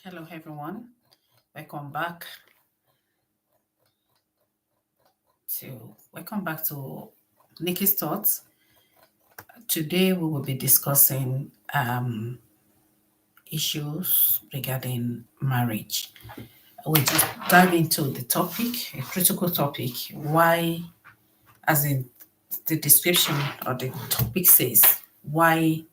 Hello, everyone. Welcome back to Nikki's Thoughts. Today we will be discussing issues regarding marriage. We just dive into the topic, a critical topic. Why, as in the description or the topic says, why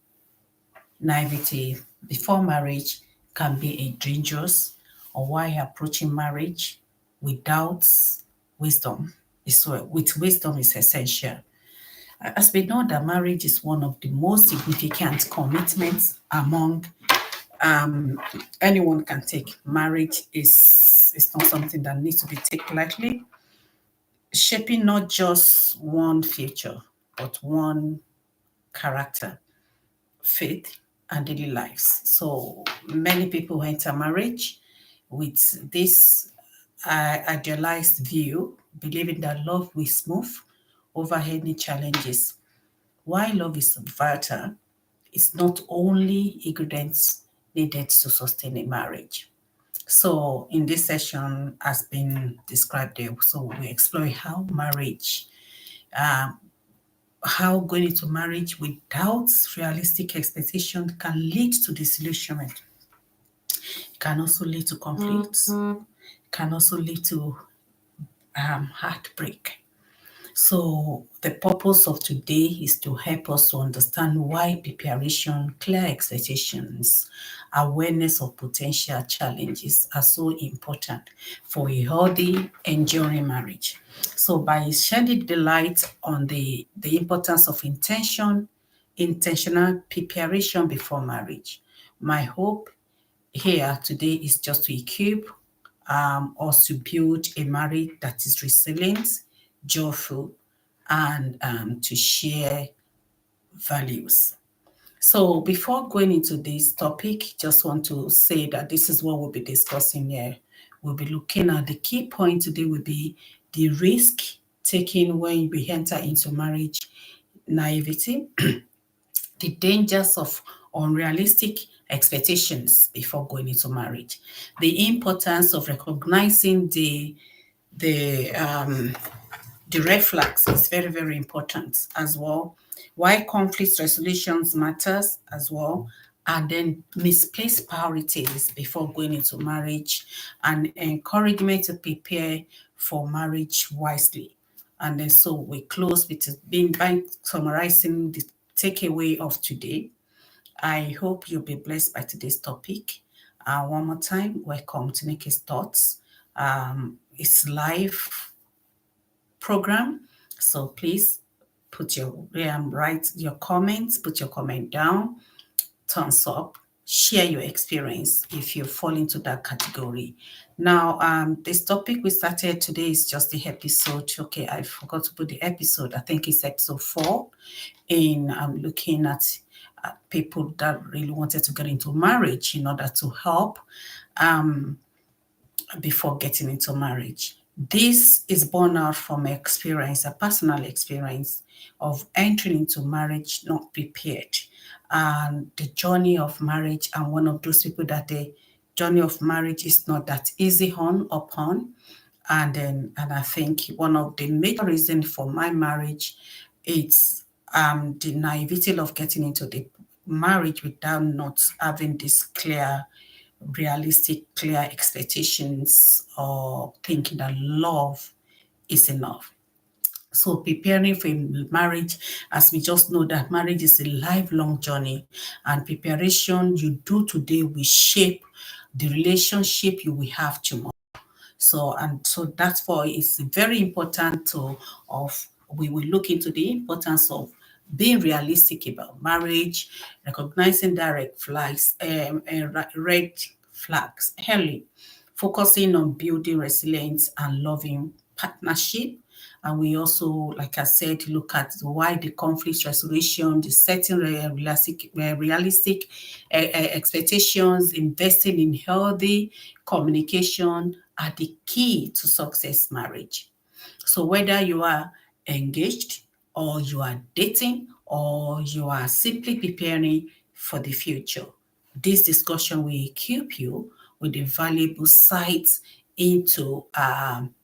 naivety before marriage can be a dangerous, or why approaching marriage without wisdom with wisdom is essential. As we know that marriage is one of the most significant commitments among anyone can take. Marriage is not something that needs to be taken lightly, shaping not just one future, but one character, faith, and daily lives. So many people enter marriage with this idealized view, believing that love will smooth over any challenges. Why love is vital, it's not only ingredients needed to sustain a marriage. So in this session has been described there. So we explore how going into marriage without realistic expectation can lead to disillusionment. It can also lead to conflicts. Can also lead to heartbreak. So the purpose of today is to help us to understand why preparation, clear expectations, awareness of potential challenges are so important for a healthy, enduring marriage. So by shedding the light on the importance of intentional preparation before marriage, my hope here today is just to equip us to build a marriage that is resilient, joyful, and to share values. So before going into this topic, just want to say that this is what we'll be discussing here. We'll be looking at the key point today will be the risk taken when we enter into marriage, naivety, the dangers of unrealistic expectations before going into marriage, the importance of recognizing the red flags is very, very important as well. Why conflict resolutions matters as well, and then misplaced priorities before going into marriage, and encouragement to prepare for marriage wisely. And then so we close with by summarizing the takeaway of today. I hope you'll be blessed by today's topic. One more time, welcome to Nikky's Thoughts. It's live program, so please put write your comments, put your comment down, thumbs up, share your experience if you fall into that category. Now, this topic we started today is just the episode. Okay, I forgot to put the episode. I think it's episode 4 in looking at people that really wanted to get into marriage in order to help before getting into marriage. This is born out from experience, a personal experience of entering into marriage not prepared. And the journey of marriage, I'm one of those people that the journey of marriage is not that easy upon. And I think one of the major reasons for my marriage is the naivety of getting into the marriage without not having this realistic, clear expectations, or thinking that love is enough. So preparing for marriage, as we just know that marriage is a lifelong journey, and preparation you do today will shape the relationship you will have tomorrow. So that's why it's very important we will look into the importance of being realistic about marriage, recognizing direct flags, red flags early, focusing on building resilience and loving partnership. And we also, like I said, look at why the conflict resolution, the setting realistic expectations, investing in healthy communication are the key to success marriage. So whether you are engaged, or you are dating, or you are simply preparing for the future, this discussion will equip you with the valuable sights into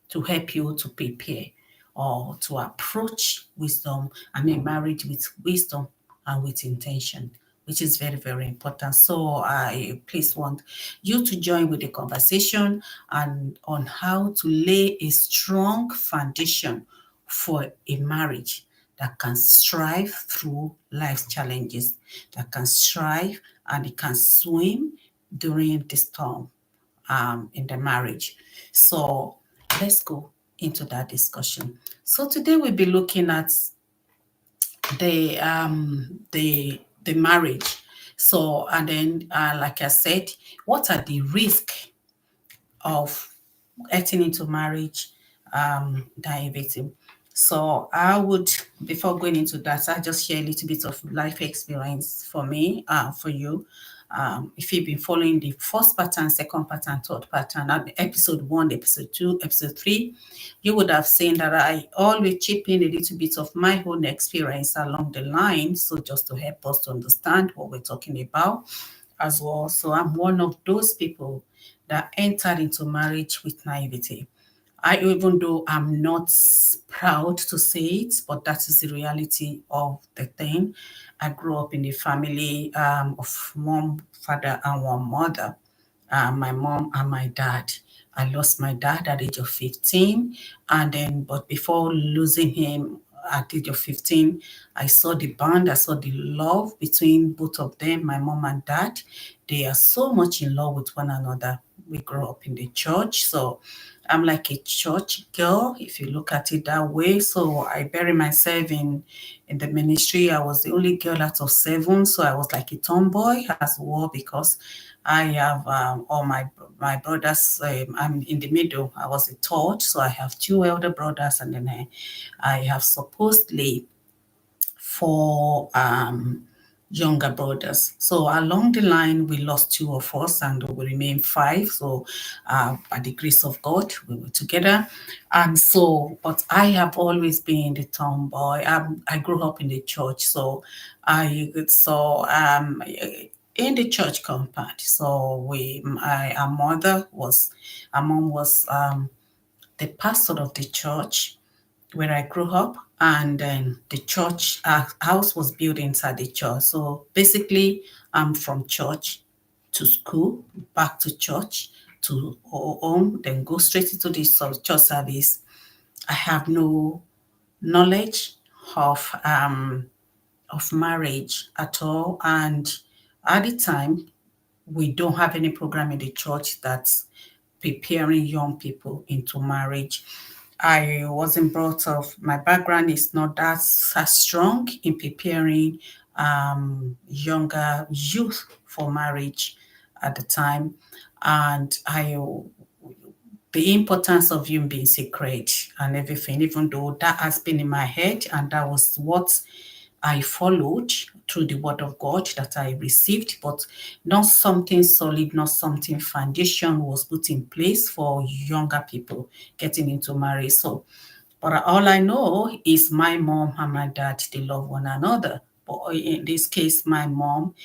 to help you to prepare or to approach wisdom, marriage with wisdom and with intention, which is very, very important. So I please want you to join with the conversation and on how to lay a strong foundation for a marriage that can strive through life's challenges, that can strive and it can swim during the storm in the marriage. So let's go into that discussion. So today we'll be looking at the marriage. So and then like I said, what are the risks of getting into marriage, naivety? So I would, before going into that, I just share a little bit of life experience for me, for you. If you've been following the first pattern, second pattern, third pattern, episode 1, episode 2, episode 3, you would have seen that I always chip in a little bit of my own experience along the line. So just to help us to understand what we're talking about as well. So I'm one of those people that entered into marriage with naivety. Even though I'm not proud to say it, but that is the reality of the thing. I grew up in a family of mom, father, and one mother. My mom and my dad. I lost my dad at the age of 15, and then, but before losing him at the age of 15, I saw the bond, I saw the love between both of them, my mom and dad. They are so much in love with one another. We grew up in the church, so I'm like a church girl, if you look at it that way. So I bury myself in the ministry. I was the only girl out of 7, so I was like a tomboy as well because I have all my brothers. I'm in the middle. I was the third, so I have 2 elder brothers, and then I have supposedly 4 younger brothers. So along the line, we lost 2 of us and we remained 5. So by the grace of God, we were together. And so, but I have always been the tomboy. I grew up in the church. So I saw in the church compound. So our mom was the pastor of the church where I grew up, and then the church house was built inside the church. So basically, I'm from church to school, back to church, to home, then go straight into the church service. I have no knowledge of marriage at all, and at the time, we don't have any program in the church that's preparing young people into marriage. I wasn't brought up, my background is not that strong in preparing younger youth for marriage at the time. And the importance of you being sacred and everything, even though that has been in my head and that was what I followed through the word of God that I received, but not something solid, not something foundation was put in place for younger people getting into marriage. So, but all I know is my mom and my dad, they love one another. But in this case, my mom,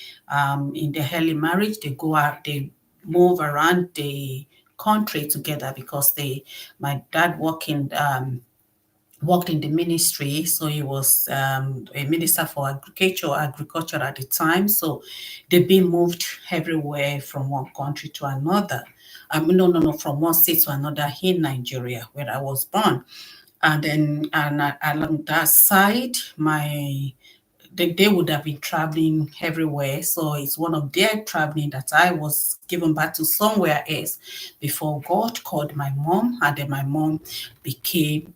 in the early marriage, they go out, they move around the country together because my dad worked in the ministry, so he was a minister for agriculture at the time. So they've been moved everywhere from one country to another. No, from one state to another in Nigeria, where I was born. And then along that side, they would have been traveling everywhere. So it's one of their traveling that I was given back to somewhere else before God called my mom, and then my mom became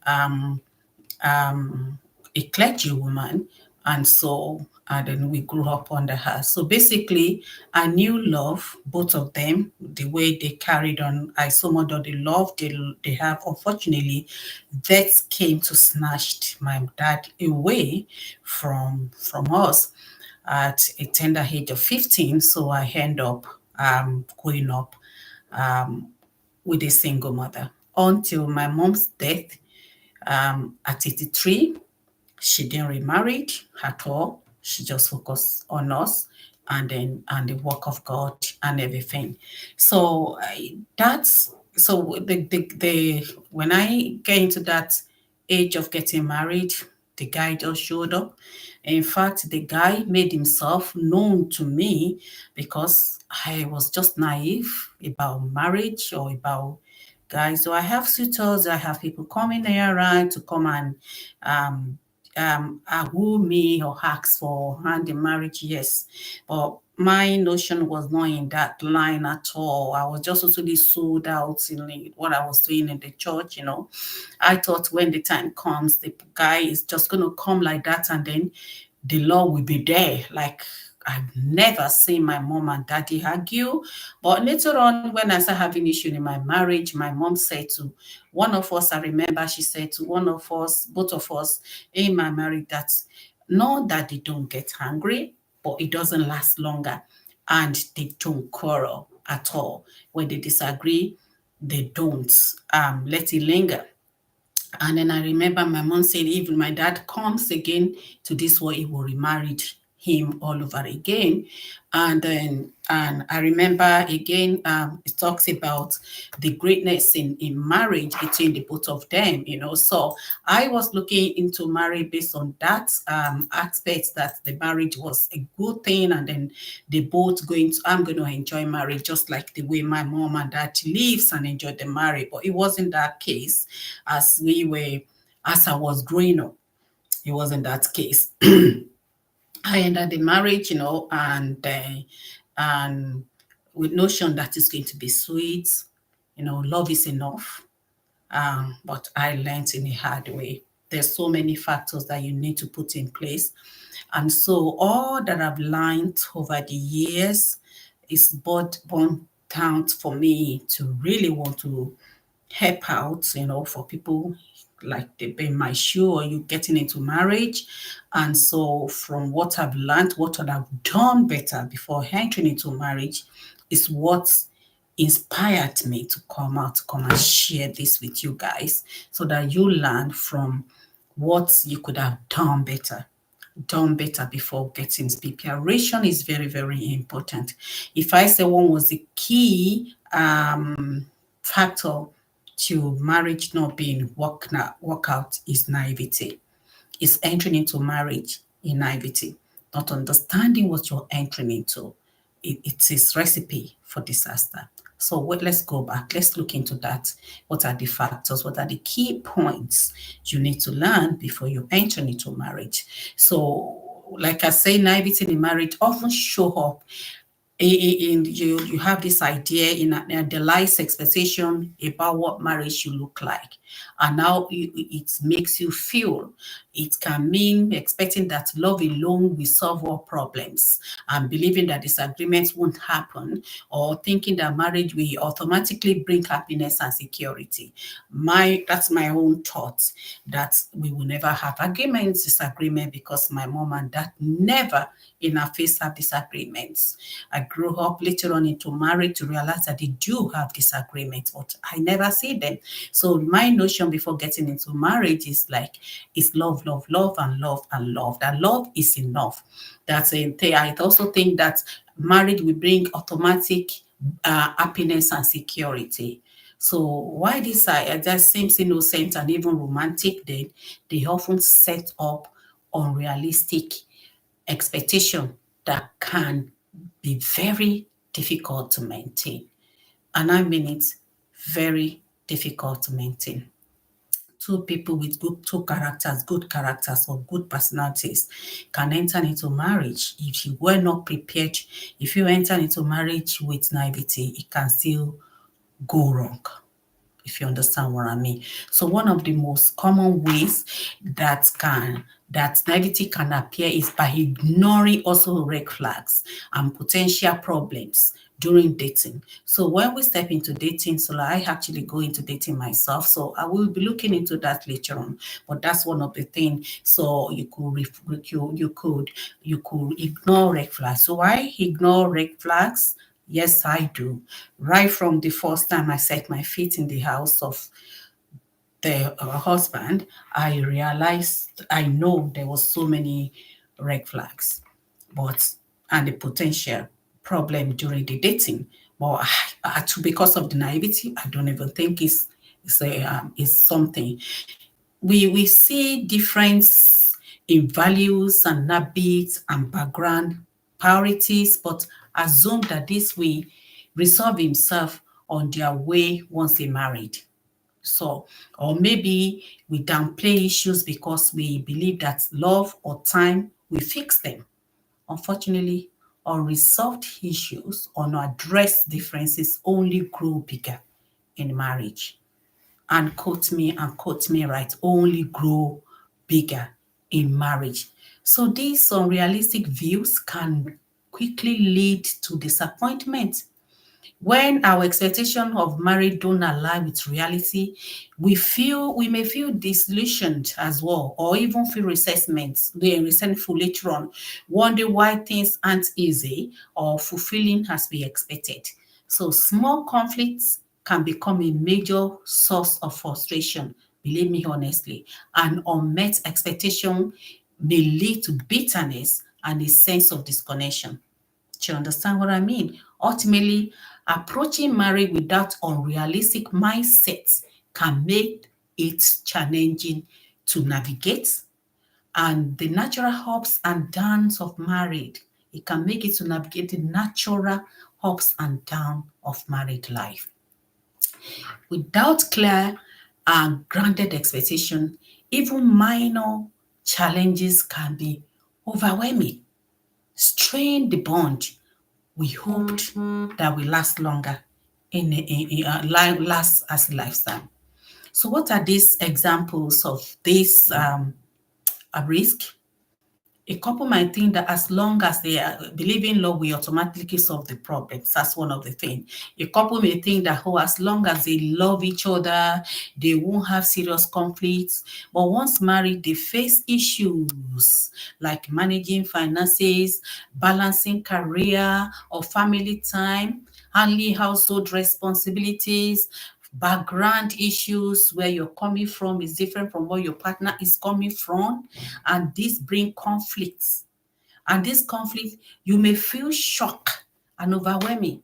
a clergy woman, and so and then we grew up under her. So basically, I knew love, both of them, the way they carried on. I saw more of the love they have. Unfortunately, that came to snatch my dad away from us at a tender age of 15. So I end up growing up with a single mother until my mom's death at 83. She didn't remarry at all. She just focused on us. and the work of God and everything. So that's so the when I get into that age of getting married, the guy just showed up. In fact, the guy made himself known to me because I was just naive about marriage or about guys. So I have suitors, I have people coming here around to come and um woo me or ask for hand in marriage, yes. But my notion was not in that line at all. I was just totally sold out in what I was doing in the church, you know. I thought when the time comes, the guy is just going to come like that and then the law will be there. Like I've never seen my mom and daddy argue. But later on, when I started having issue in my marriage, my mom said to one of us, I remember she said to one of us, both of us in my marriage, that not that they don't get angry, but it doesn't last longer. And they don't quarrel at all. When they disagree, they don't let it linger. And then I remember my mom saying, if my dad comes again to this world, he will remarry him all over again. And then, and I remember again, it talks about the greatness in marriage between the both of them, you know. So I was looking into marriage based on that aspect, that the marriage was a good thing, and then they both I'm going to enjoy marriage just like the way my mom and dad lives and enjoy the marriage. But it wasn't that case as I was growing up. It wasn't that case. I ended the marriage, you know, and with notion that it's going to be sweet, you know, love is enough. But I learned in a hard way. There's so many factors that you need to put in place. And so all that I've learned over the years is born down for me to really want to help out, you know, for people like they in my shoe or you getting into marriage. And so from what I've learned, what I've done better before entering into marriage is what inspired me to come out, to come and share this with you guys so that you learn from what you could have done better before getting preparation is very, very important. If I say one was the key factor to marriage not being work out is naivety. Is entering into marriage in naivety, not understanding what you're entering into. It is recipe for disaster. So let's go back. Let's look into that. What are the factors? What are the key points you need to learn before you enter into marriage? So, like I say, naivety in marriage often show up in you have this idea in the lies expectation about what marriage should look like, and now it makes you feel it can mean expecting that love alone will solve all problems and believing that disagreements won't happen, or thinking that marriage will automatically bring happiness and security. That's my own thoughts, that we will never have disagreement, because my mom and dad never in our face have disagreements. I grew up later on into marriage to realize that they do have disagreements, but I never see them. So my notion before getting into marriage is like, it's love, love, love, and love, and love. That love is enough. That's a thing. I also think that marriage will bring automatic happiness and security. So why this that seems innocent and even romantic, then they often set up unrealistic expectation that can be very difficult to maintain. And I mean it's very difficult to maintain. Two people with good characters or good personalities can enter into marriage. If you were not prepared, if you enter into marriage with naivety, it can still go wrong, if you understand what I mean. So one of the most common ways that naivety can appear is by ignoring also red flags and potential problems during dating. So when we step into dating, so I actually go into dating myself. So I will be looking into that later on. But that's one of the things. So you could ignore red flags. So I ignore red flags. Yes, I do. Right from the first time I set my feet in the house of the husband, I realized, I know there was so many red flags, but and the potential problem during the dating. But because of the naivety, I don't even think it's something. We see difference in values and habits and background priorities, but assume that this will resolve himself on their way once they married. So, or maybe we downplay issues because we believe that love or time will fix them. Unfortunately, unresolved issues or unaddressed differences only grow bigger in marriage. And quote me right, only grow bigger in marriage. So these unrealistic views can quickly lead to disappointment. When our expectation of marriage don't align with reality, we may feel disillusioned as well, or even feel resentful later on, wonder why things aren't easy or fulfilling as we expected. So small conflicts can become a major source of frustration, believe me honestly, and unmet expectation may lead to bitterness and a sense of disconnection. Do you understand what I mean? Ultimately, approaching marriage without unrealistic mindsets can make it challenging to navigate. And the natural ups and downs of marriage, it can make it to navigate the natural ups and downs of married life. Without clear and grounded expectation, even minor challenges can be overwhelming, strain the bond we hoped that will last longer last as a lifetime. So, what are these examples of this a risk? A couple might think that as long as they believe in love, we automatically solve the problems. That's one of the things. A couple may think that, oh, as long as they love each other, they won't have serious conflicts. But once married, they face issues like managing finances, balancing career or family time, handling household responsibilities, background issues where you're coming from is different from where your partner is coming from, and this bring conflicts. And this conflict, you may feel shock and overwhelming.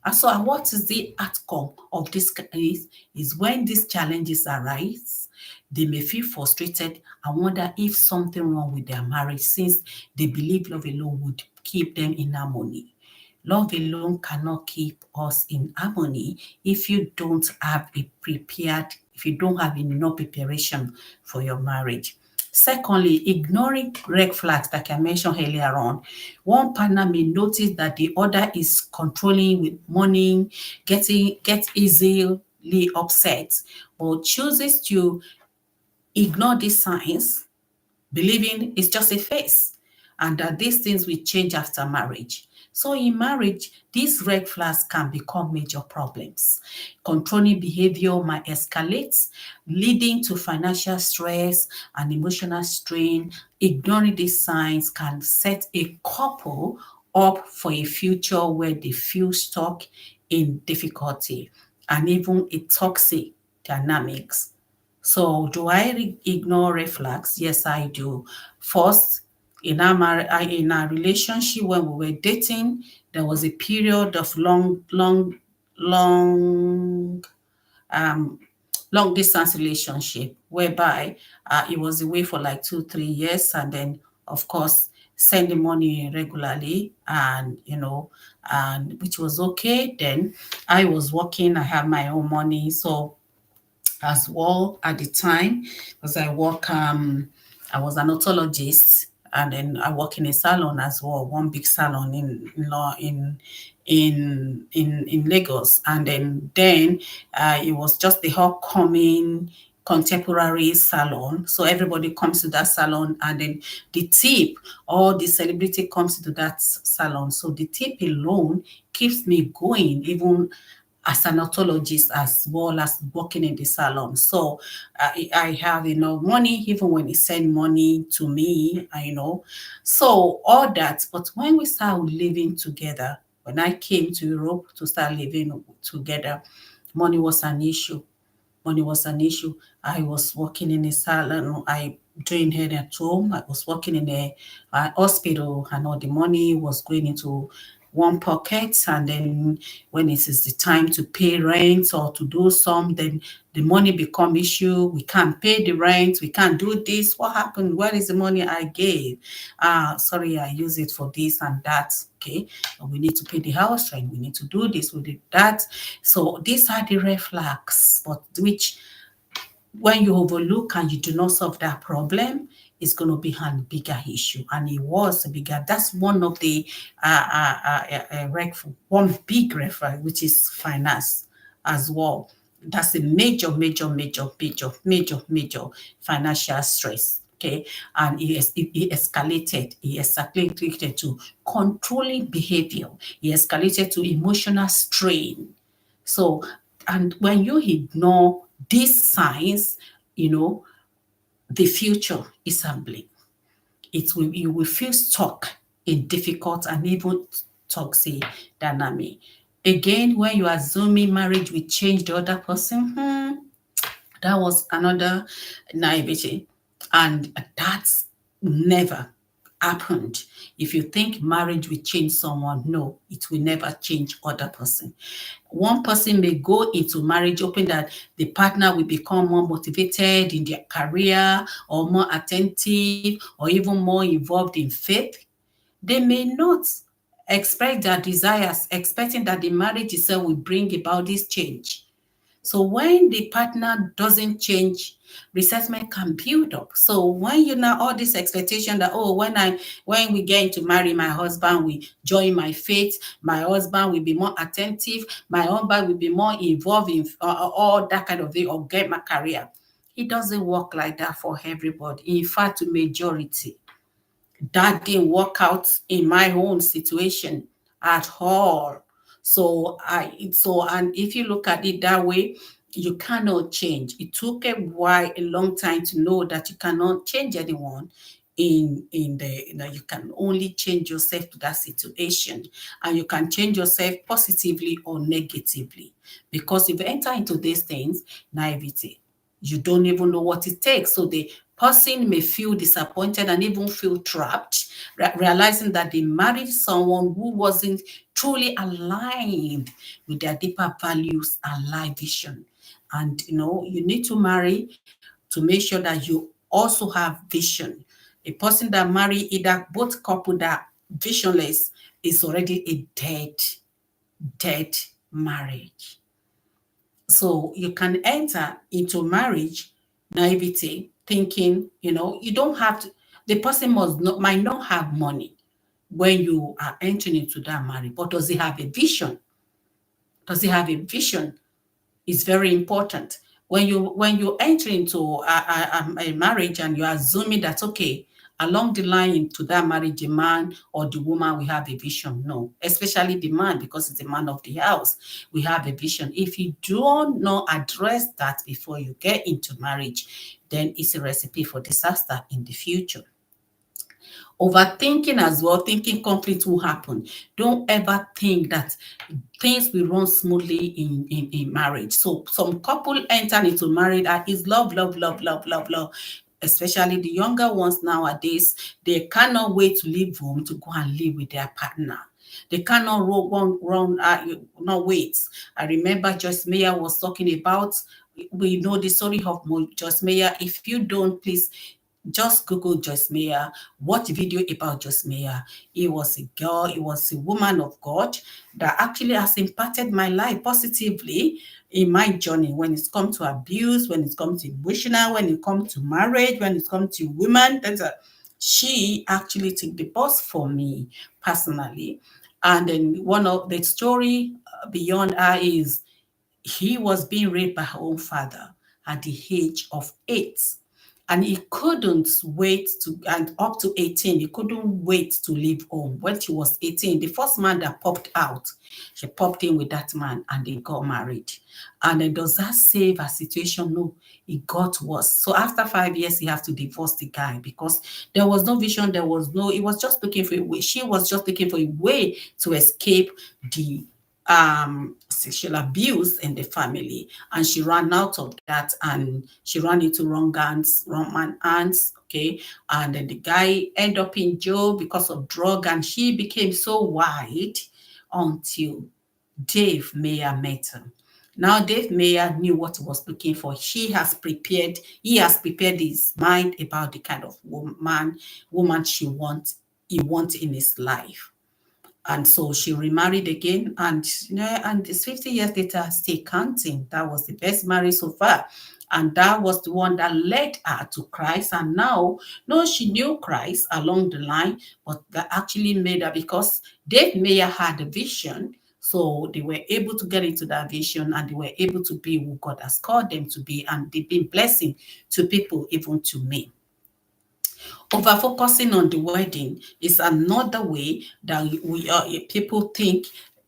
And so, what is the outcome of this is when these challenges arise, they may feel frustrated and wonder if something wrong with their marriage, since they believe love alone would keep them in harmony. Love alone cannot keep us in harmony if you don't have if you don't have enough preparation for your marriage. Secondly, ignoring red flags, like I mentioned earlier on. One partner may notice that the other is controlling with money, gets easily upset, but chooses to ignore these signs, believing it's just a phase and that these things will change after marriage. So in marriage, these red flags can become major problems. Controlling behavior might escalate, leading to financial stress and emotional strain. Ignoring these signs can set a couple up for a future where they feel stuck in difficulty and even a toxic dynamics. So do I ignore red flags? Yes, I do. First, in our relationship when we were dating, there was a period of long um, long distance relationship whereby it was away for like 2 3 years, and then of course sending money regularly, and and which was okay. Then I was working, I have my own money, so as well at the time, because I was an otologist, and then I work in a salon as well, one big salon in Lagos. And then it was just the upcoming contemporary salon, so everybody comes to that salon, and then the tip, all the celebrity comes to that salon, so the tip alone keeps me going, even as an otologist as well as working in the salon. So I have enough money even when he send money to me, So all that. But when we start living together, when I came to Europe to start living together, money was an issue. Money was an issue. I was working in a salon. I doing hair at home. I was working in a hospital, and all the money was going into one pocket. And then when it is the time to pay rent or to do some, then the money become issue. We can't pay the rent. We can't do this. What happened? Where is the money I gave? Sorry, I use it for this and that. Okay, we need to pay the house rent. We need to do this. We did that. So these are the red flags, but which when you overlook and you do not solve that problem, it's going to be a bigger issue. And it was a bigger, that's one of the one big reference, which is finance as well. That's a major financial stress. Okay, and it escalated. It escalated to controlling behavior. It escalated to emotional strain. So, and when you ignore these signs, you know, the future is bleak. You will feel stuck in difficult and even toxic dynamic. Again, when you are assuming marriage will change the other person, that was another naivety. And that's never happened. If you think marriage will change someone, no, it will never change other person. One person may go into marriage hoping that the partner will become more motivated in their career or more attentive or even more involved in faith. They may not express their desires, expecting that the marriage itself will bring about this change. So when the partner doesn't change, resentment can build up. So when you now all this expectation that when we get into marry, my husband will join my faith, my husband will be more attentive, my husband will be more involved in all that kind of thing, or get my career. It doesn't work like that for everybody. In fact, the majority that didn't work out in my own situation at all. And if you look at it that way, you cannot change. It took a long time to know that you cannot change anyone in the you can only change yourself to that situation, and you can change yourself positively or negatively, because if you enter into these things naivety, you don't even know what it takes. So the person may feel disappointed and even feel trapped, realizing that they married someone who wasn't truly aligned with their deeper values and life vision. And you need to marry to make sure that you also have vision. A person that marry either both couple that visionless is already a dead marriage. So you can enter into marriage naivety, thinking, you don't have to, the person might not have money when you are entering into that marriage, but does he have a vision? Does he have a vision? Is very important. When you enter into a marriage and you're assuming that, okay, along the line to that marriage, the man or the woman will have a vision. No, especially the man, because it's the man of the house. We have a vision. If you do not address that before you get into marriage, then it's a recipe for disaster in the future. Overthinking as well, thinking conflict will happen. Don't ever think that things will run smoothly in marriage. So some couple enter into marriage and is love, love, love, love, love, love. Especially the younger ones nowadays, they cannot wait to leave home to go and live with their partner. They cannot not wait. I remember Joyce Meyer was talking about, we know the story of Joyce Meyer. If you don't, please just Google Joyce Meyer, watch video about Joyce Meyer. It was a girl, it was a woman of God that actually has impacted my life positively in my journey when it's come to abuse, when it's come to emotional, when it comes to marriage, when it's come to women. She actually took the bus for me personally. And then one of the story beyond her is he was being raped by her own father at the age of 8, and he couldn't wait to, and up to 18, he couldn't wait to leave home. When she was 18, the first man that popped out, she popped in with that man and they got married. And then does that save her situation? No, it got worse. So after 5 years, he has to divorce the guy because there was no vision, he was just looking for a way. She was just looking for a way to escape the sexual abuse in the family, and she ran out of that, and she ran into wrong man hands. Okay, and then the guy ended up in jail because of drug, and she became so wide until Dave Mayer met him. Now Dave Mayer knew what he was looking for. He has prepared his mind about the kind of woman he wants in his life. And so she remarried again, and and it's 50 years later, still counting. That was the best marriage so far. And that was the one that led her to Christ. And now, no, she knew Christ along the line, but that actually made her, because Dave Mayer had a vision. So they were able to get into that vision, and they were able to be who God has called them to be. And they've been blessing to people, even to me. Over focusing on the wedding is another way that people think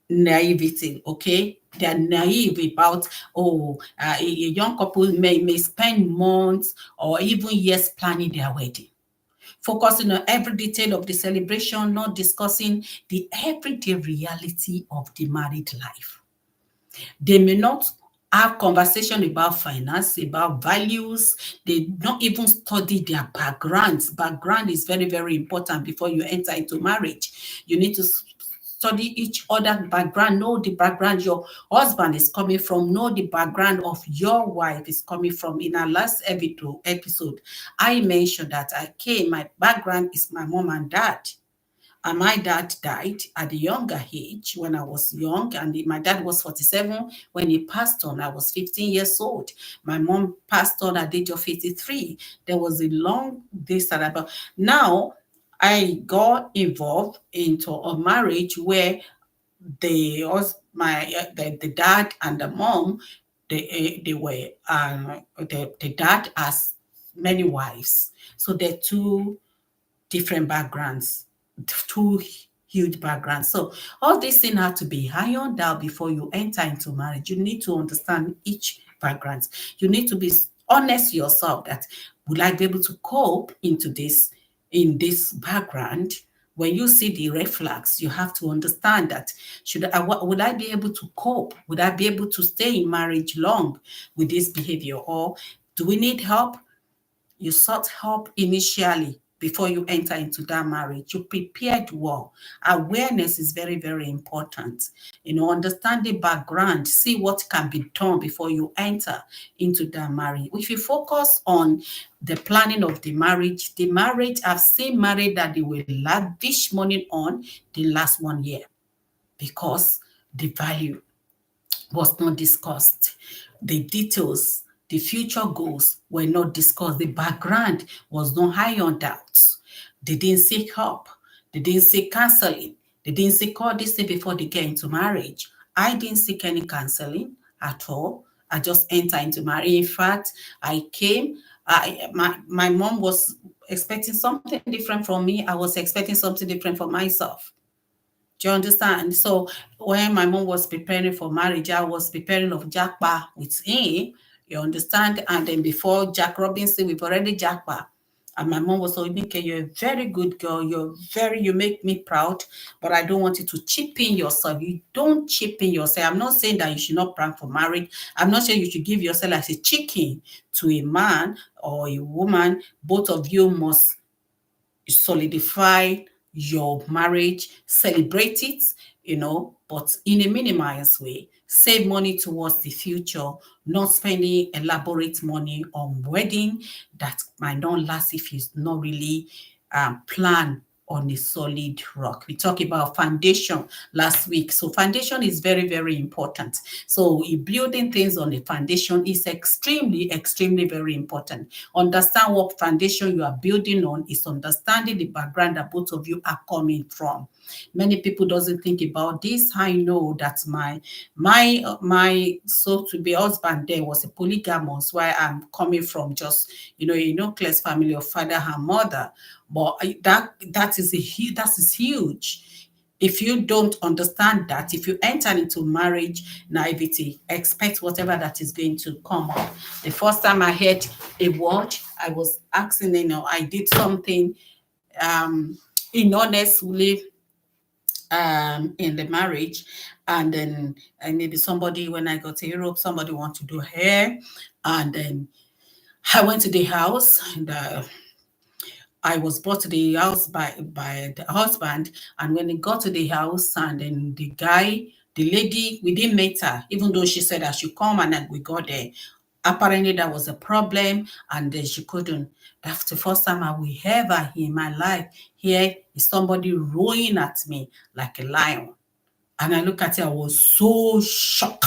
naivety. Okay, they are naive about, a young couple may spend months or even years planning their wedding, focusing on every detail of the celebration, not discussing the everyday reality of the married life. They may not have conversation about finance, about values. They don't even study their backgrounds. Background is very, very important before you enter into marriage. You need to study each other background, know the background your husband is coming from, know the background of your wife is coming from. In our last episode, I mentioned that my background is my mom and dad. And my dad died at a younger age when I was young. And my dad was 47 when he passed on. I was 15 years old. My mom passed on at the age of 83. There was a long distance. About now, I got involved into a marriage where the dad and the mom, they were the dad has many wives. So they're two different backgrounds, two huge backgrounds. So all these things have to be ironed out before you enter into marriage. You need to understand each background. You need to be honest yourself that, will I be able to cope in this background? When you see the red flags, you have to understand that, would I be able to cope? Would I be able to stay in marriage long with this behavior? Or do we need help? You sought help initially before you enter into that marriage. You prepared well. Awareness is very, very important. Understand the background, see what can be done before you enter into that marriage. If you focus on the planning of the marriage, I've seen marriage that they will lavish money on the last 1 year because the value was not discussed. The details, the future goals were not discussed. The background was not high on doubts. They didn't seek help. They didn't seek counseling. They didn't seek all this thing before they get into marriage. I didn't seek any counseling at all. I just entered into marriage. In fact, I came, my mom was expecting something different from me. I was expecting something different for myself. Do you understand? So when my mom was preparing for marriage, I was preparing of Jackpa with him. You understand? And then before Jack Robinson, we've already Jackpa. And my mom was saying, Nikki, you're a very good girl. You make me proud, but I don't want you to chip in yourself. You don't chip in yourself. I'm not saying that you should not plan for marriage. I'm not saying you should give yourself as a chicken to a man or a woman. Both of you must solidify your marriage, celebrate it, but in a minimized way. Save money towards the future, not spending elaborate money on wedding that might not last if it's not really planned on a solid rock. We talked about foundation last week. So foundation is very, very important. So building things on a foundation is extremely, extremely very important. Understand what foundation you are building on is understanding the background that both of you are coming from. Many people doesn't think about this. I know that my so-to-be husband there was a polygamous, where I'm coming from just, a nuclear family of father and mother. But that is huge. If you don't understand that, if you enter into marriage naivety, expect whatever that is going to come up. The first time I heard a word, I was asking, I did something in honestly, in the marriage. And then and maybe somebody, when I got to Europe, somebody want to do hair. And then I went to the house, and I was brought to the house by the husband. And when he got to the house, and then the lady, we didn't meet her, even though she said I should come, and then we got there. Apparently, there was a problem, and then she couldn't. That's the first time I will ever in my life hear is somebody roaring at me like a lion. And I look at it, I was so shocked.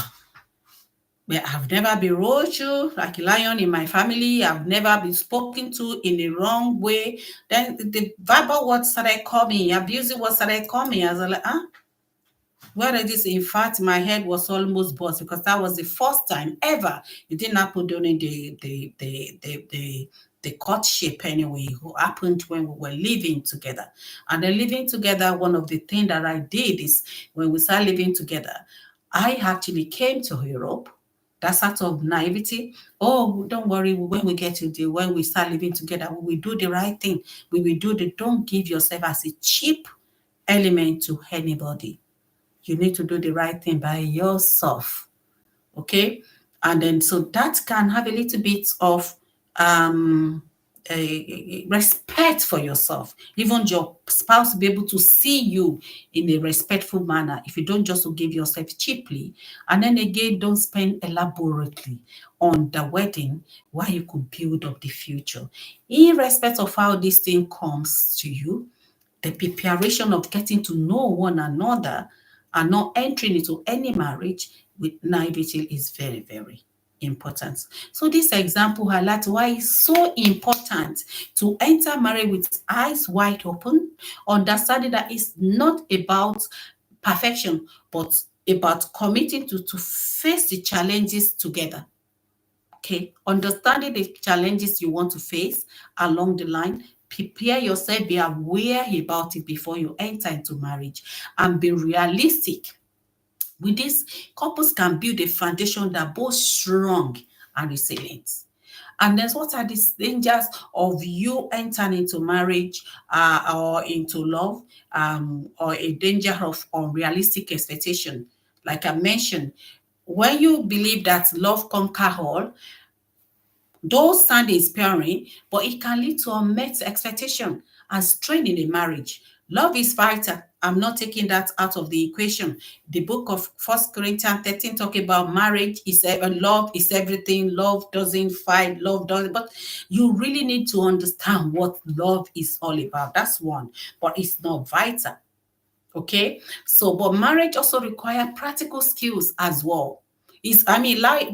But I've never been roared to like a lion in my family. I've never been spoken to in the wrong way. Then the verbal words started coming, abusive words started coming. I was like, where is this? In fact, my head was almost bust, because that was the first time ever. It didn't happen during the courtship anyway. It happened when we were living together. And then living together, one of the things that I did is, when we started living together, I actually came to Europe. That's out of naivety. Oh, don't worry. When we get to when we start living together, we will do the right thing. We will do don't give yourself as a cheap element to anybody. You need to do the right thing by yourself. Okay. And then, so that can have a little bit of a respect for yourself. Even your spouse will be able to see you in a respectful manner if you don't just give yourself cheaply. And then again, don't spend elaborately on the wedding while you could build up the future. Irrespective of how this thing comes to you, the preparation of getting to know one another and not entering into any marriage with naivety is very, very important. So this example highlights why it's so important to enter marriage with eyes wide open, understanding that it's not about perfection, but about committing to face the challenges together. Okay, understanding the challenges you want to face along the line, prepare yourself, be aware about it before you enter into marriage, and be realistic. With this, couples can build a foundation that both strong and resilient. And then, what are the dangers of you entering into marriage or into love, or a danger of unrealistic expectation? Like I mentioned, when you believe that love conquer all, those sound inspiring, but it can lead to unmet expectation and strain in a marriage. Love is vital. I'm not taking that out of the equation. The book of First Corinthians 13 talk about marriage is love is everything. Love doesn't fight. Love doesn't. But you really need to understand what love is all about. That's one, but it's not vital. Okay, so but marriage also require practical skills as well. Like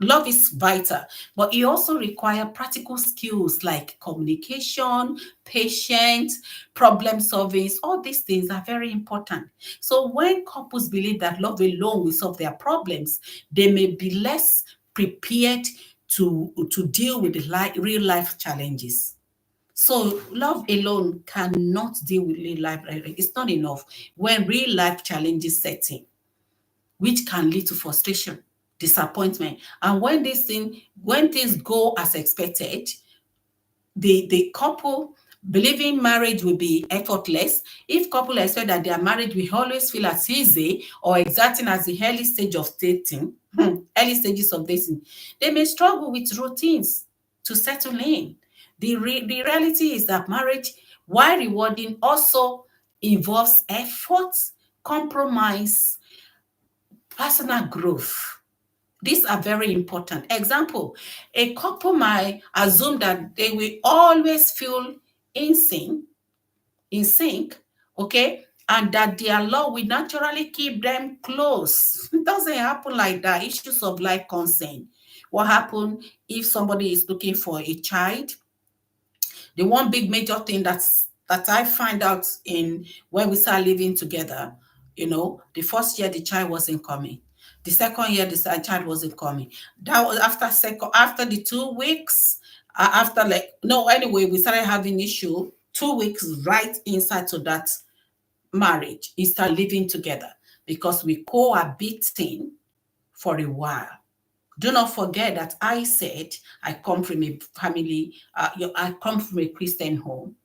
love is vital, but it also requires practical skills like communication, patience, problem solving. All these things are very important. So when couples believe that love alone will solve their problems, they may be less prepared to deal with the real life challenges. So love alone cannot deal with real life. It's not enough when real life challenges set in, which can lead to frustration, disappointment. And when things go as expected, the couple believing marriage will be effortless. If couple expect that their marriage will always feel as easy or exciting as the early stage of dating, early stages of dating, they may struggle with routines to settle in. The reality is that marriage, while rewarding, also involves effort, compromise, personal growth. These are very important. Example, a couple might assume that they will always feel in sync, okay, and that their love will naturally keep them close. It doesn't happen like that. Issues of life concern. What happens if somebody is looking for a child? The one big major thing that I find out in when we start living together, the first year the child wasn't coming. The second year the child wasn't coming. That was after the 2 weeks. After like no anyway, we started having issue 2 weeks right inside to that marriage. We start living together because we cohabiting for a while. Do not forget that I said I come from a family, I come from a Christian home.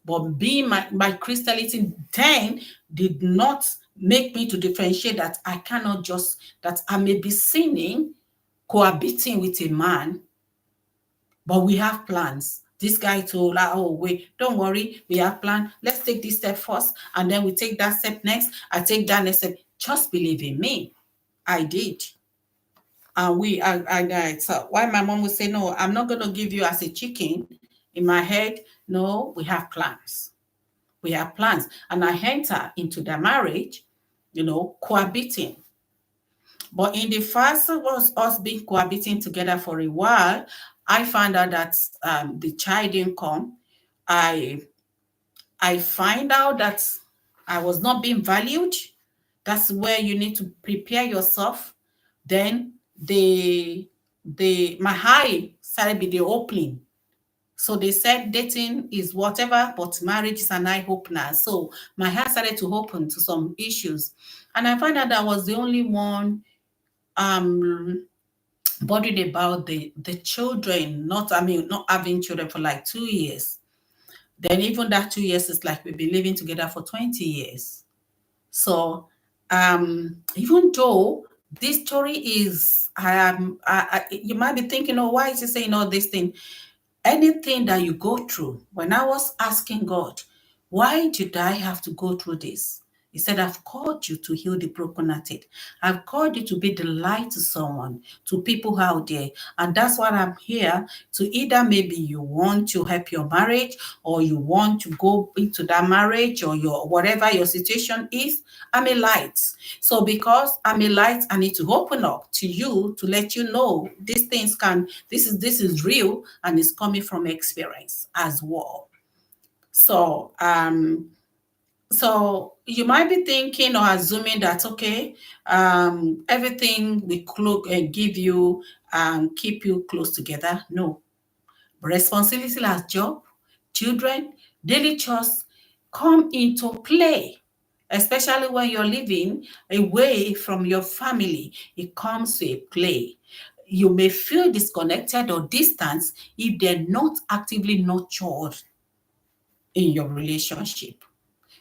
But being my Christianity then did not make me to differentiate that I cannot just, that I may be sinning, cohabiting with a man, but we have plans. This guy told her, oh, wait, don't worry, we have plans. Let's take this step first, and then we take that step next. I take that next step. Just believe in me. I did. And so why my mom would say, no, I'm not going to give you as a chicken. In my head, no, we have plans. We have plans. And I enter into the marriage, cohabiting. But in the first was us being cohabiting together for a while, I found out that the child didn't come. I find out that I was not being valued. That's where you need to prepare yourself. Then my eye started with the opening. So they said dating is whatever, but marriage is an eye opener. So my heart started to open to some issues. And I found out that I was the only one worried about the children, not having children for like 2 years. Then even that 2 years is like we've been living together for 20 years. So even though this story is, you might be thinking, oh, why is he saying all this thing? Anything that you go through, when I was asking God, why did I have to go through this? He said, I've called you to heal the brokenhearted. I've called you to be the light to someone, to people out there. And that's what I'm here to. Either maybe you want to help your marriage, or you want to go into that marriage, or whatever your situation is. I'm a light. So because I'm a light, I need to open up to you to let you know these things this is real, and it's coming from experience as well. So you might be thinking or assuming that, okay, everything we give you and keep you close together. No. Responsibility like job, children, daily chores come into play, especially when you're living away from your family. It comes to a play. You may feel disconnected or distant if they're not actively nurtured in your relationship.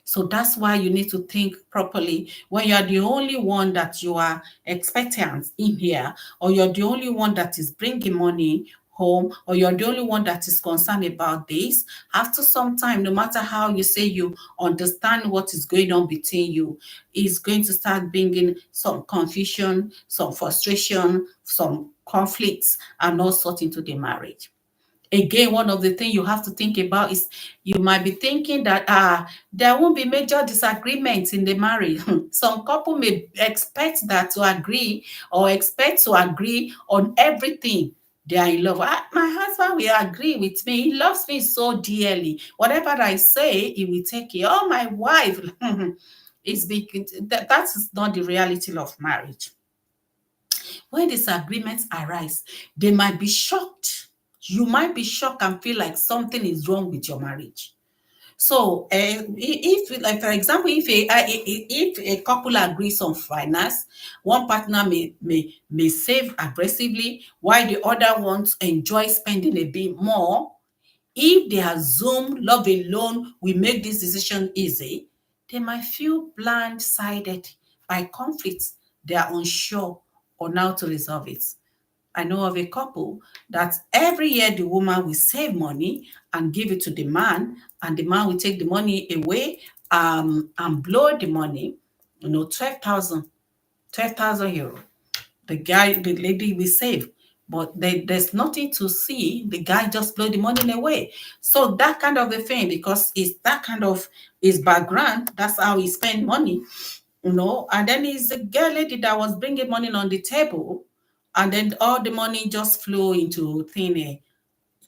So that's why you need to think properly. When you are the only one that you are expectant in here, or you're the only one that is bringing money home, or you're the only one that is concerned about this, after some time, no matter how you say you understand what is going on between you, is going to start bringing some confusion, some frustration, some conflicts, and all sorts into the marriage. Again, one of the things you have to think about is you might be thinking that there won't be major disagreements in the marriage. Some couple may expect that to agree, or expect to agree on everything. They are in love. My husband will agree with me. He loves me so dearly. Whatever I say, he will take it. Oh, my wife. That is not the reality of marriage. When disagreements arise, they might be shocked. You might be shocked and feel like something is wrong with your marriage. So, if, like, for example, if a couple agrees on finance, one partner may save aggressively, while the other wants to enjoy spending a bit more. If they assume love alone will make this decision easy, they might feel blindsided by conflicts they are unsure on how to resolve it. I know of a couple that every year the woman will save money and give it to the man, and the man will take the money away and blow the money, 12,000 euro. The lady will save, but there's nothing to see. The guy just blow the money away. So that kind of a thing, because it's that kind of his background, that's how he spend money, and then he's a girl lady that was bringing money on the table, and then all the money just flow into thin air.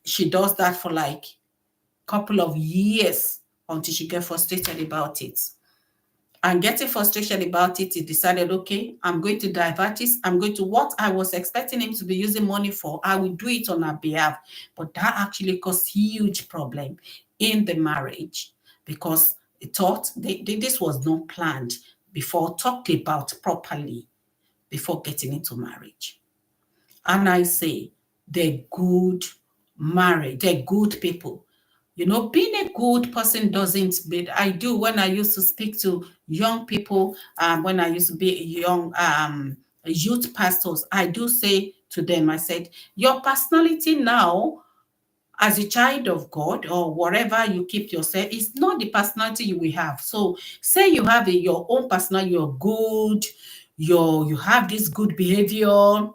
She does that for like a couple of years until she get frustrated about it. And getting frustrated about it, he decided, okay, I'm going to divert this. I'm going to, what I was expecting him to be using money for, I will do it on her behalf. But that actually caused huge problem in the marriage, because it thought this was not planned before, talked about properly before getting into marriage. And I say, they're good marriage, they're good people. Being a good person doesn't mean, I do when I used to speak to young people, when I used to be a young youth pastors, I do say to them, I said, your personality now as a child of God or whatever you keep yourself is not the personality you will have. So say you have your own personality, you're good, you have this good behavior,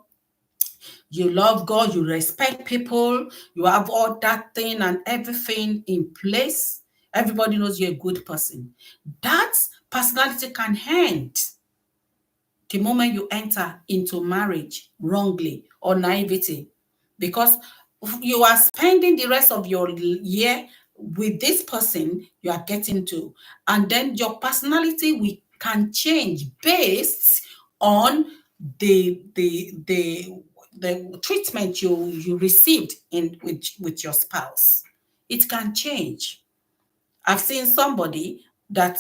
you love God, you respect people, you have all that thing and everything in place. Everybody knows you're a good person. That personality can end the moment you enter into marriage wrongly or naivety, because you are spending the rest of your year with this person you are getting to, and then your personality can change based on the treatment you received in with your spouse. It can change. I've seen somebody that,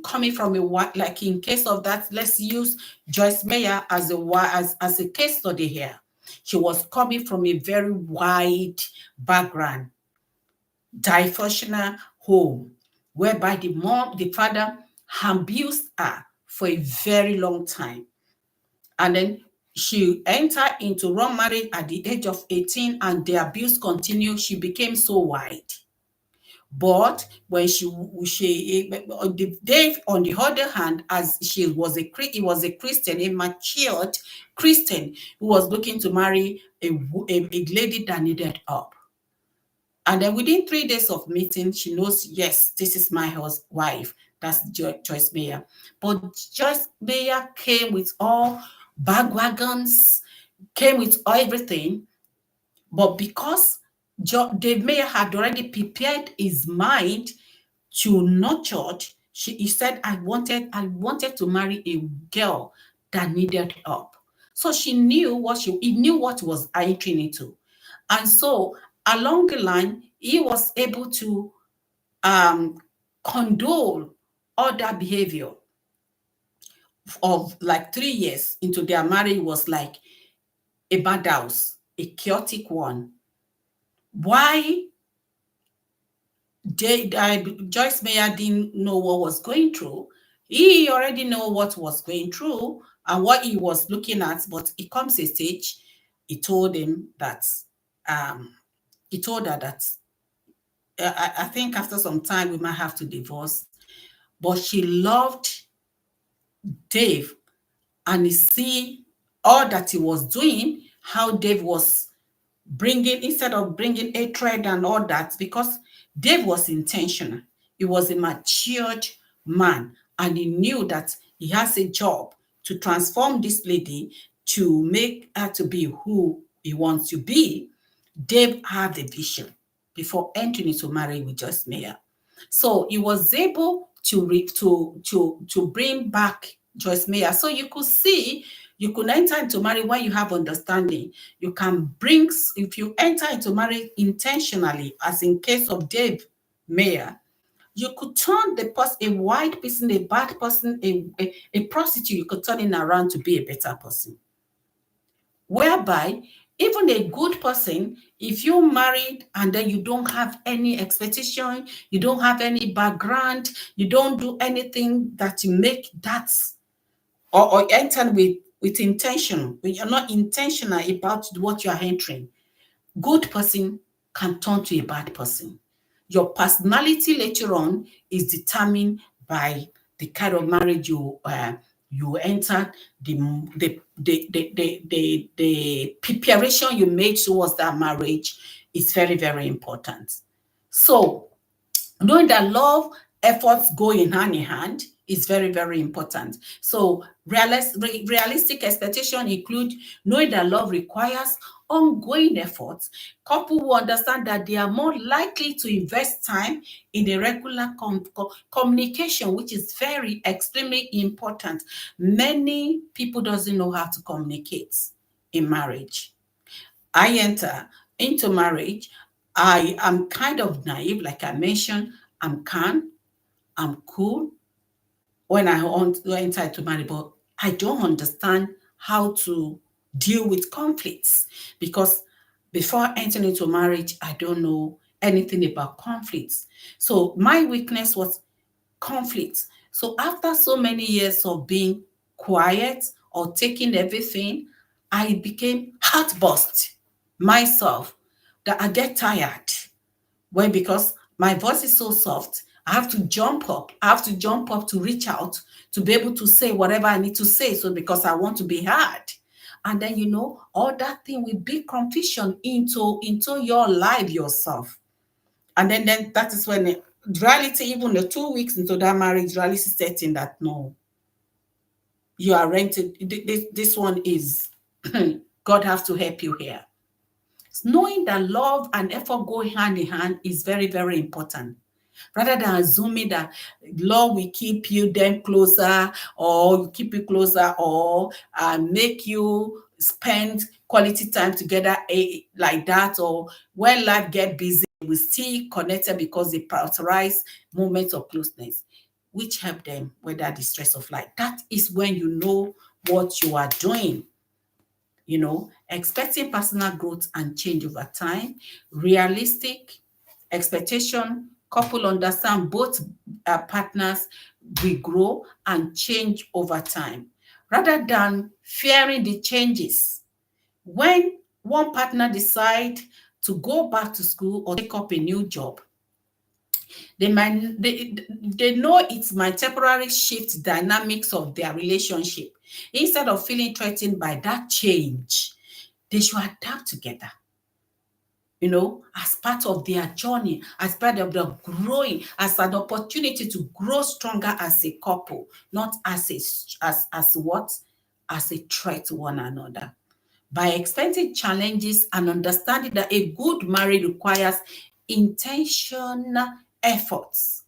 coming from like in case of that, let's use Joyce Meyer as a case study here. She was coming from a very wide background, dysfunctional home, whereby the father abused her for a very long time. And then she entered into wrong marriage at the age of 18, and the abuse continued. She became so wide. But when Dave, on the other hand, as he was a Christian, a matured Christian who was looking to marry a lady that needed help. And then within 3 days of meeting, she knows, yes, this is my wife. That's Joyce Meyer. But Joyce Meyer came with all bag wagons, came with everything. But because Dave Meyer had already prepared his mind to nurture, he said, I wanted to marry a girl that needed help. So he knew what was entering into. And so along the line, he was able to condole all that behavior of like 3 years into their marriage was like a bad house, a chaotic one. Why Joyce Meyer didn't know what was going through. He already know what was going through and what he was looking at, but it comes a stage, he told him that, he told her that, I think after some time we might have to divorce, but she loved Dave, and you see all that he was doing, how Dave was instead of bringing hatred and all that, because Dave was intentional. He was a matured man, and he knew that he has a job to transform this lady to make her to be who he wants to be. Dave had the vision before entering into marriage with Joyce Meyer. So he was able to bring back Joyce Meyer. So you could see, you could enter into marriage when you have understanding. You can bring, if you enter into marriage intentionally, as in case of Dave Meyer, you could turn a white person, a bad person, a prostitute, you could turn it around to be a better person. Whereby, even a good person, if you're married and then you don't have any expectation, you don't have any background, you don't do anything that you make that, or enter with intention, when you're not intentional about what you are entering, good person can turn to a bad person. Your personality later on is determined by the kind of marriage you entered, the preparation you made towards that marriage is very, very important. So knowing that love efforts go in hand is very, very important. So realistic expectation include knowing that love requires ongoing efforts. Couple who understand that they are more likely to invest time in a regular communication, which is very extremely important. Many people doesn't know how to communicate in marriage. I enter into marriage, I am kind of naive, like I mentioned. I'm calm, I'm cool when I want to enter into marriage, but I don't understand how to deal with conflicts, because before entering into marriage, I don't know anything about conflicts. So my weakness was conflict. So after so many years of being quiet or taking everything, I became heartburst myself that I get tired. Well, because my voice is so soft, I have to jump up. I have to jump up to reach out to be able to say whatever I need to say. So because I want to be heard. And then, all that thing will be confusion into your life yourself. And then that is when reality, even the 2 weeks into that marriage, reality setting that no, you are rented. This one is God has to help you here. Knowing that love and effort go hand in hand is very, very important. Rather than assuming that love will keep you then closer, or keep you closer, or make you spend quality time together like that, or when life get busy, we still connected because they prioritize moments of closeness, which help them weather the stress of life. That is when you know what you are doing. Expecting personal growth and change over time, realistic expectation, couple understand both partners will grow and change over time, rather than fearing the changes. When one partner decide to go back to school or take up a new job, they know it might temporarily shift dynamics of their relationship. Instead of feeling threatened by that change, they should adapt together, as part of their journey, as part of the growing, as an opportunity to grow stronger as a couple, not as what? As a threat to one another. By expecting challenges and understanding that a good marriage requires intentional efforts,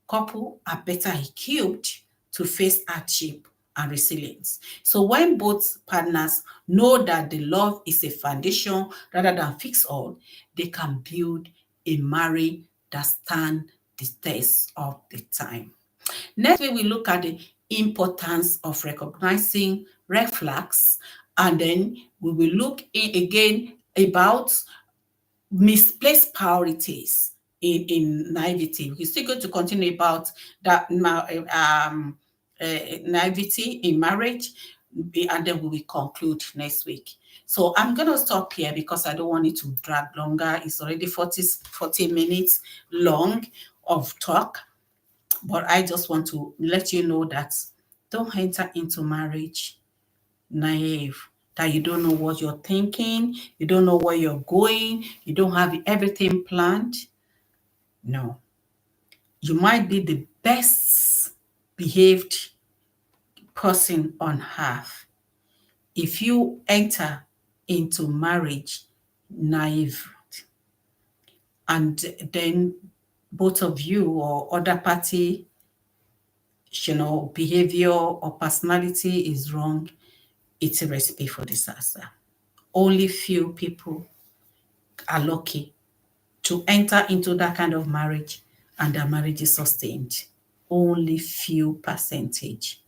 couple are better equipped to face hardship and resilience. So when both partners know that the love is a foundation rather than fix all, they can build a marriage that stand the test of the time. Next week, we look at the importance of recognizing red flags, and then we will look again about misplaced priorities in naivety. We're still going to continue about that naivety in marriage, and then we will conclude next week. So I'm going to stop here because I don't want it to drag longer. It's already 40 minutes long of talk, but I just want to let you know that don't enter into marriage naive, that you don't know what you're thinking, you don't know where you're going, you don't have everything planned. No. You might be the best behaved person on earth. If you enter into marriage naive, and then both of you or other party, behavior or personality is wrong, it's a recipe for disaster. Only few people are lucky to enter into that kind of marriage and their marriage is sustained. Only few percentage.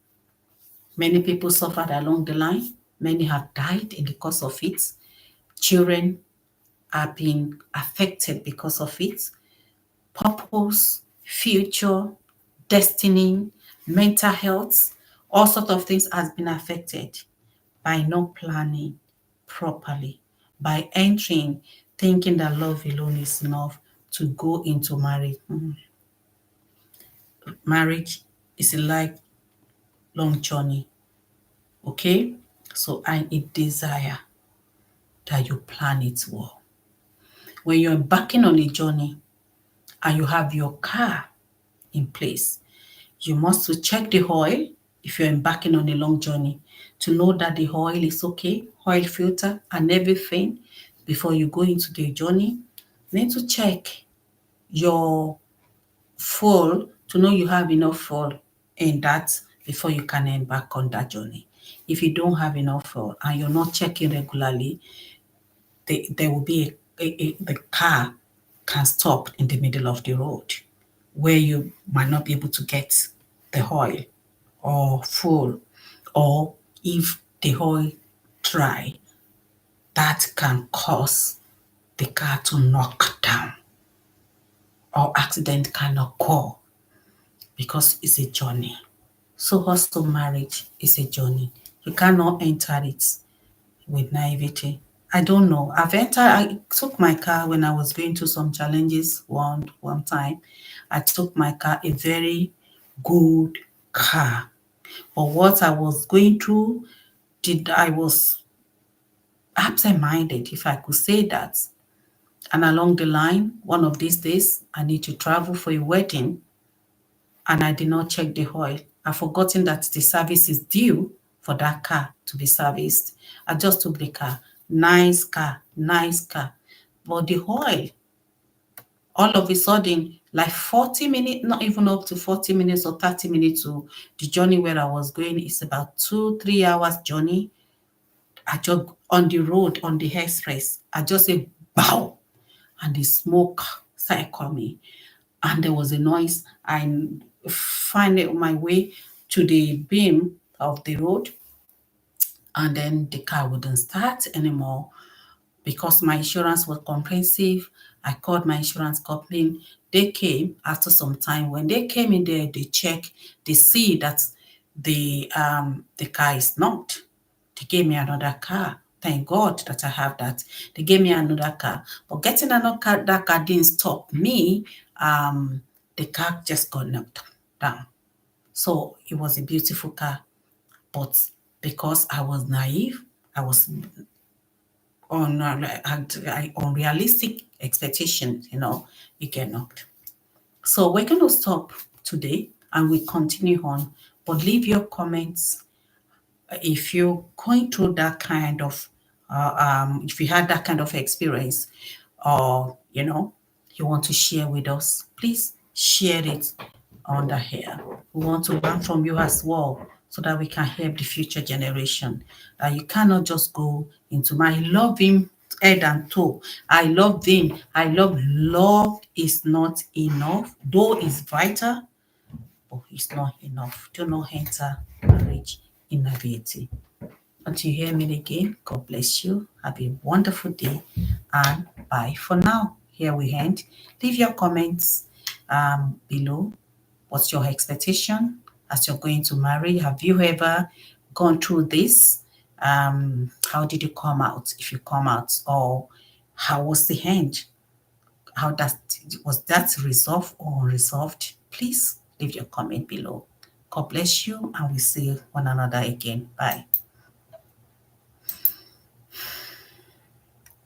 Many people suffered along the line. Many have died in the course of it. Children are being affected because of it. Purpose, future, destiny, mental health, all sorts of things has been affected by not planning properly, by entering thinking that love alone is enough to go into marriage. Marriage is a lifelong journey. Okay? So I desire that you plan it well. When you're embarking on a journey and you have your car in place, you must check the oil if you're embarking on a long journey to know that the oil is okay, oil filter and everything before you go into the journey. You need to check your fuel to know you have enough fuel in that before you can embark on that journey. If you don't have enough fuel and you're not checking regularly, there will be the car can stop in the middle of the road where you might not be able to get the oil or full, or if the oil dry, that can cause the car to knock down. or accident can occur because it's a journey. So also marriage is a journey. You cannot enter it with naivety. I don't know. I took my car when I was going through some challenges one time. I took my car, a very good car. But what I was going through, I was absent-minded, if I could say that. And along the line, one of these days, I need to travel for a wedding, and I did not check the oil. I've forgotten that the service is due for that car to be serviced. I just took the car. Nice car, nice car. But the oil, all of a sudden, like 40 minutes, not even up to 40 minutes or 30 minutes to the journey where I was going, is about 2, 3 hours journey. I just on the road, on the express, I just say bow, and the smoke started coming. And there was a noise. I find my way to the beam of the road, and then the car wouldn't start anymore because my insurance was comprehensive. I called my insurance company. They came after some time. When they came in there, they check, they see that the car is not. They gave me another car. Thank God that I have that. They gave me another car. But getting another car, that car didn't stop me. The car just got knocked down. So it was a beautiful car. But because I was naive, I was on unrealistic expectations, you get knocked. So we're going to stop today and we continue on. But leave your comments if you're going through that kind of, if you had that kind of experience, or you want to share with us, please share it on the here. We want to learn from you as well so that we can help the future generation. You cannot just go into my love him head and toe. I love him. Love is not enough, though it's vital, but it's not enough. Do not enter marriage in naivety. Until you hear me again, God bless you. Have a wonderful day and bye for now. Here we end. Leave your comments below. What's your expectation as you're going to marry? Have you ever gone through this? How did you come out? If you come out, or how was the end? How that was that resolved or unresolved? Please leave your comment below. God bless you, and we'll see one another again. Bye.